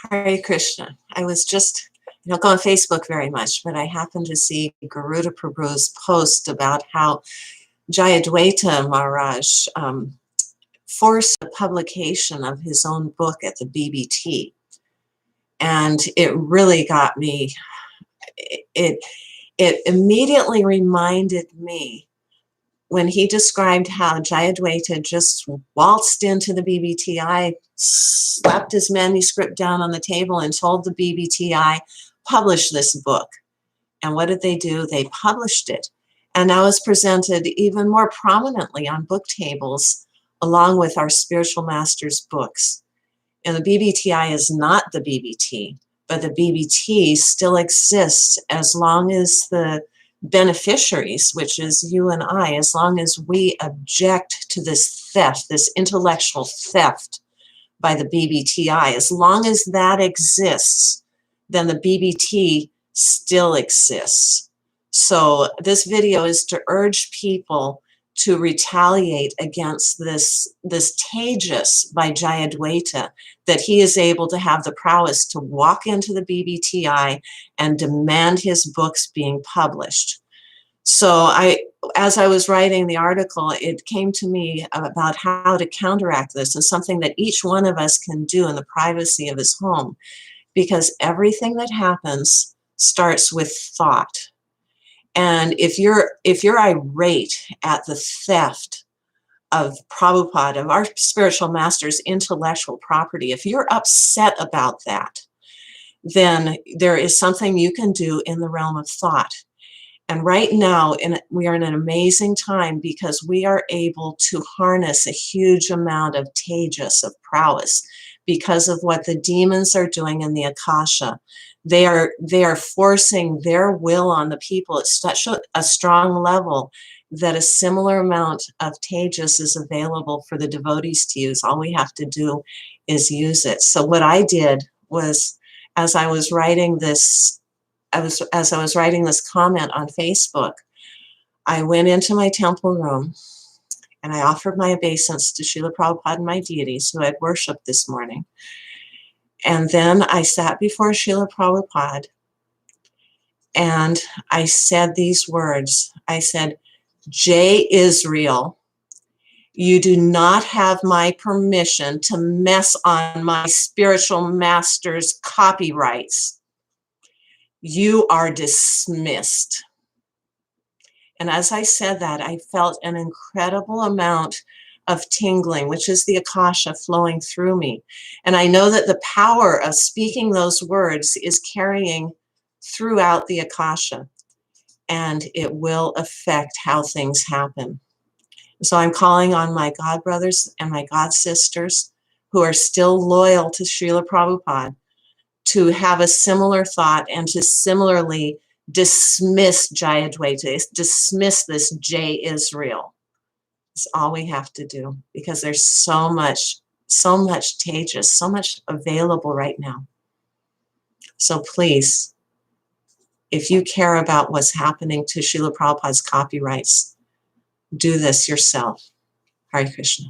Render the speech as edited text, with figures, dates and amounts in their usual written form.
Hare Krishna. I was just, I don't go on Facebook very much, but I happened to see Garuda Prabhu's post about how Jayadvaita Maharaj forced the publication of his own book at the BBT. And it really got me, it immediately reminded me when he described how Jayadvaita just waltzed into the BBTI, slapped his manuscript down on the table and told the BBTI, publish this book. And what did they do? They published it. And now it's presented even more prominently on book tables, along with our spiritual masters' books. And the BBTI is not the BBT, but the BBT still exists as long as the beneficiaries, which is you and I, as long as we object to this theft, this intellectual theft by the BBTI, as long as that exists, then the BBT still exists. So this video is to urge people to retaliate against this tejas by Jayadvaita, that he is able to have the prowess to walk into the BBTI and demand his books being published. So as I was writing the article, it came to me about how to counteract this, and something that each one of us can do in the privacy of his home, because everything that happens starts with thought. And if you're irate at the theft of Prabhupada, of our spiritual master's intellectual property, if you're upset about that, then there is something you can do in the realm of thought. And right now, we are in an amazing time because we are able to harness a huge amount of tejas, of prowess, because of what the demons are doing in the akasha. They are forcing their will on the people at such a strong level that a similar amount of tejas is available for the devotees to use. All we have to do is use it. So what I did was, as I was writing this comment on Facebook, I went into my temple room and I offered my obeisance to Srila Prabhupada and my deities who had worshipped this morning. And then I sat before Srila Prabhupada and I said these words. I said, Jai Israel, you do not have my permission to mess on my spiritual master's copyrights. You are dismissed. And as I said that, I felt an incredible amount of tingling, which is the akasha flowing through me. And I know that the power of speaking those words is carrying throughout the akasha, and it will affect how things happen. So I'm calling on my god brothers and my god sisters who are still loyal to Srila Prabhupada to have a similar thought and to similarly dismiss Jayadvaita, dismiss this Jai Israel. It's all we have to do, because there's so much tejas, so much available right now. So please, if you care about what's happening to Srila Prabhupada's copyrights, do this yourself. Hare Krishna.